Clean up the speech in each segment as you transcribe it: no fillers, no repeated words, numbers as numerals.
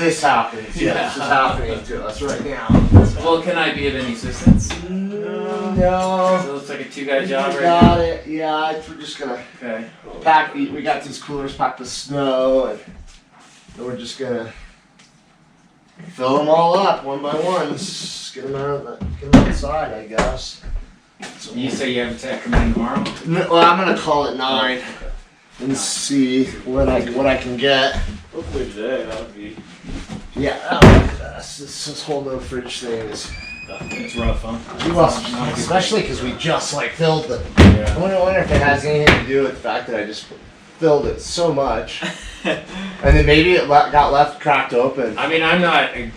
this happens. Yeah, this is happening to us right now. Well, can I be of any assistance? No. So it looks like a two-guy job right now. Got it. Yeah, we're just gonna pack. We got these coolers packed with snow, and we're just gonna fill them all up one by one. Get them outside, I guess. So you say you have a tech come in tomorrow? No, well, I'm gonna call it 9 and see what I can get. Hopefully today, that would be. Yeah, that would be best. This whole no fridge thing is. It's rough, huh? Well, especially because we just filled it. Yeah. I wonder if it has anything to do with the fact that I just filled it so much, and then maybe it got left cracked open. I mean, I'm not a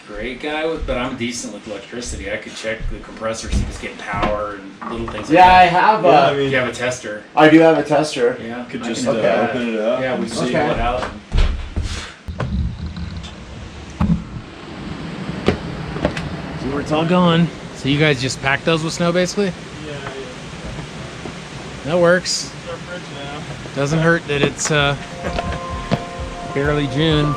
great guy but I'm decent with electricity. I could check the compressor, see if it's getting power and little things like that. I have. I mean, you have a tester. I do have a tester. Yeah, could just open it up. Yeah, we see what out. See where it's all going. So you guys just packed those with snow, basically? Yeah. That works. It's our fridge now. Doesn't hurt that it's barely June.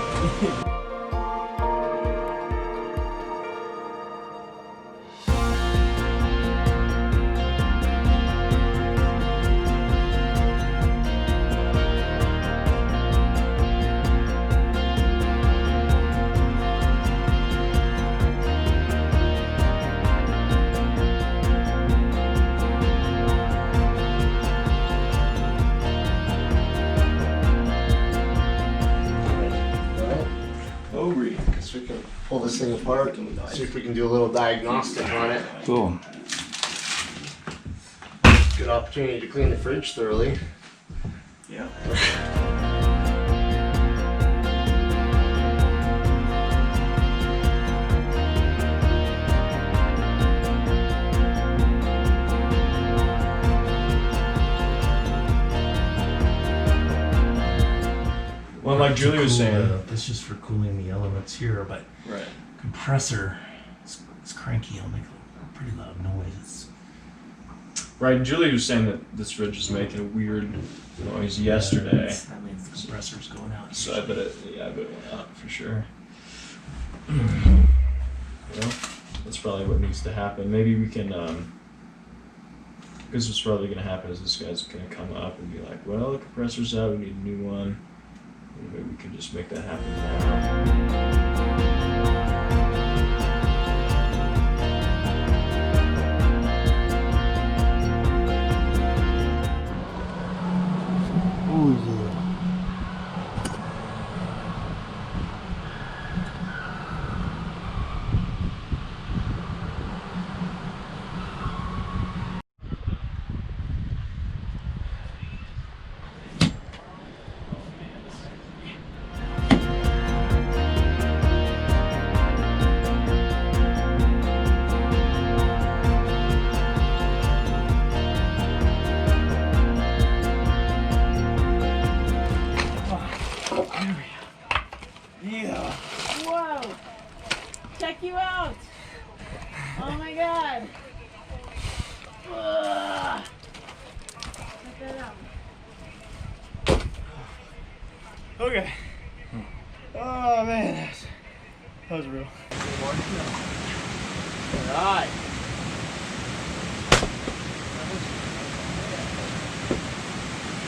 We can pull this thing apart and see if we can do a little diagnostic on it. Cool. Good opportunity to clean the fridge thoroughly. Yeah. Well, like Julie was saying, that's just for cooling the elements here, but compressor, it's cranky. It'll make a pretty loud noise. Right, and Julie was saying that this fridge is making a weird noise yesterday. That means the compressor's going out. So I bet it went out for sure. Well, that's probably what needs to happen. Maybe we can, because what's probably going to happen is this guy's going to come up and be like, well, the compressor's out, we need a new one. Maybe we can just make that happen now. Yeah. Whoa! Check you out! Oh my god! Check that out. Okay. Oh man, that was real. Alright.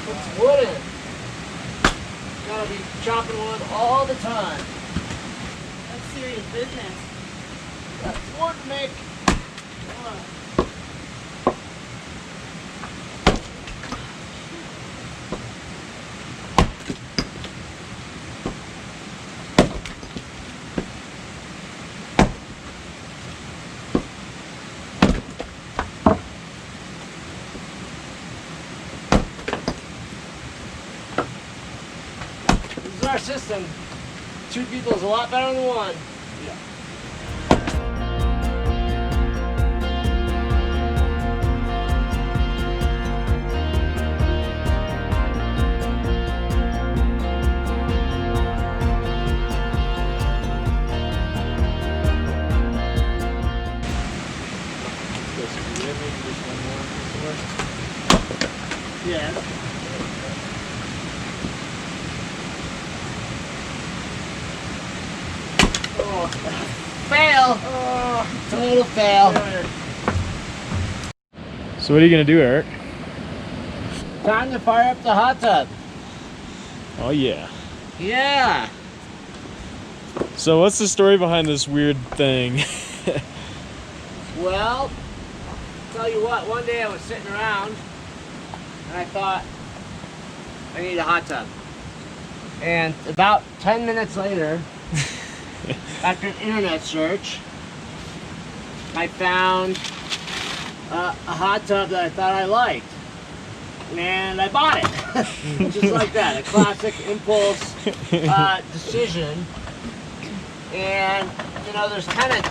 It's wooden. Gotta be chopping wood all the time. That's serious business. That's wood, Mick. This is our system. 2 people is a lot better than 1. Yeah. Yeah. Fail. Total fail. So what are you gonna do, Eric? Time to fire up the hot tub. Oh yeah. Yeah. So what's the story behind this weird thing? Well, tell you what, one day I was sitting around and I thought, I need a hot tub. And about 10 minutes later, after an internet search, I found a hot tub that I thought I liked. And I bought it. Just like that, a classic impulse decision. And, you know, there's kind of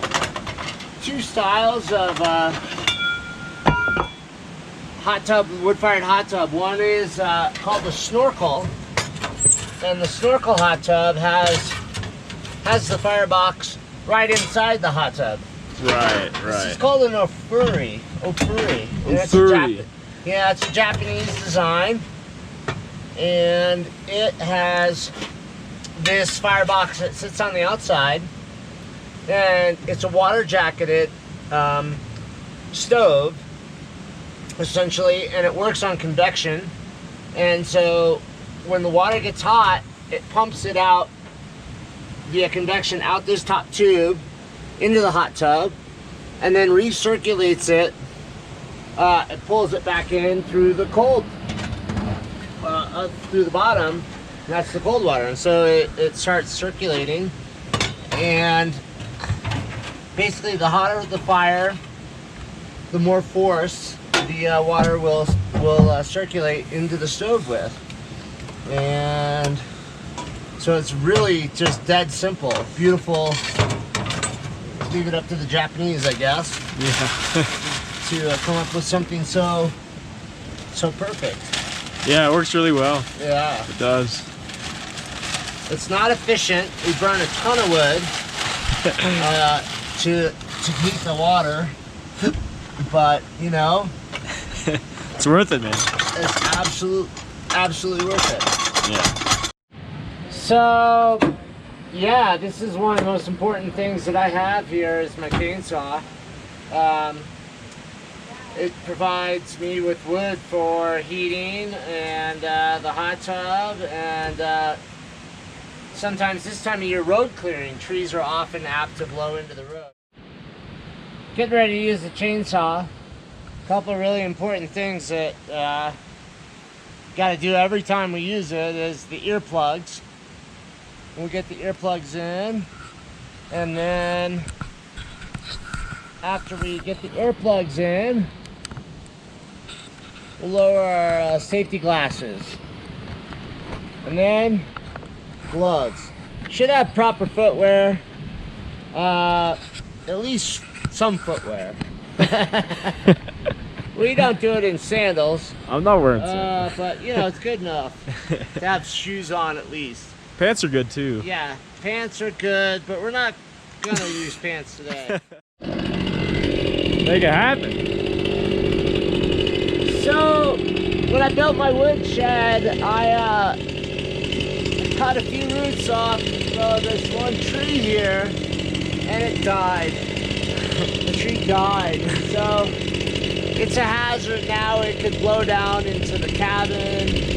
two styles of hot tub, wood-fired hot tub. One is called the snorkel, and the snorkel hot tub has the firebox right inside the hot tub. Right, This is called an Ofuro. Ofuro. Yeah, it's a Japanese design, and it has this firebox that sits on the outside, and it's a water jacketed stove, essentially, and it works on convection. And so when the water gets hot, it pumps it out via convection out this top tube into the hot tub, and then recirculates it. It pulls it back in through the cold, through the bottom, and that's the cold water. And so it starts circulating, and basically the hotter the fire, the more force the water will circulate into the stove with. And so it's really just dead simple, beautiful. Leave it up to the Japanese, I guess. Yeah. To come up with something so perfect. Yeah, it works really well. Yeah. It does. It's not efficient. We burn a ton of wood to heat the water, but you know, It's worth it, man. it's absolutely worth it. Yeah. So, yeah, this is one of the most important things that I have here is my chainsaw. It provides me with wood for heating and the hot tub, and sometimes this time of year road clearing. Trees are often apt to blow into the road. Getting ready to use the chainsaw. A couple of really important things that got to do every time we use it is the earplugs. We'll get the earplugs in, and then after we get the earplugs in, we'll lower our safety glasses, and then gloves. Should have proper footwear, at least some footwear. We don't do it in sandals, I'm not wearing sandals. but you know, it's good enough to have shoes on at least. Pants are good too. Yeah, pants are good, but we're not gonna use pants today. Make it happen. So, when I built my wood shed, I cut a few roots off this one tree here, and it died. The tree died. So, it's a hazard now. It could blow down into the cabin.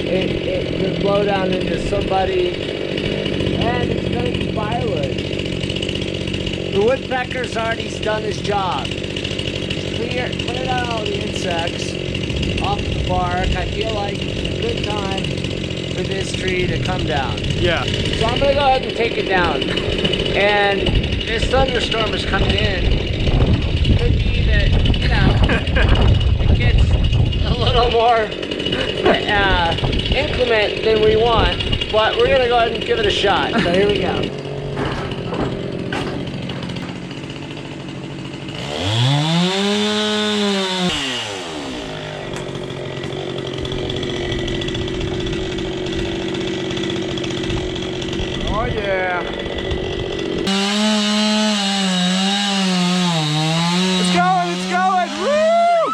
It could blow down into somebody, and it's going to be firewood. The woodpecker's already done his job. He's cleared out all the insects off the bark. I feel like it's a good time for this tree to come down. Yeah. So I'm going to go ahead and take it down. And this thunderstorm is coming in. Could be that, you know, it gets a little more inclement than we want, but we're gonna go ahead and give it a shot. So here we go. Oh yeah. It's going, woo!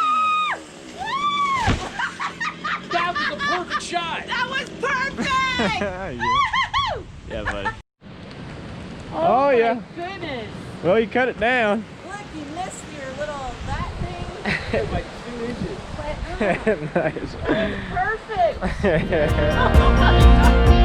That was a perfect shot. That was perfect! Yeah. Yeah, buddy. Well, you cut it down. Look, you missed your little that thing. Like 2 inches. But, Nice. perfect. Oh my God.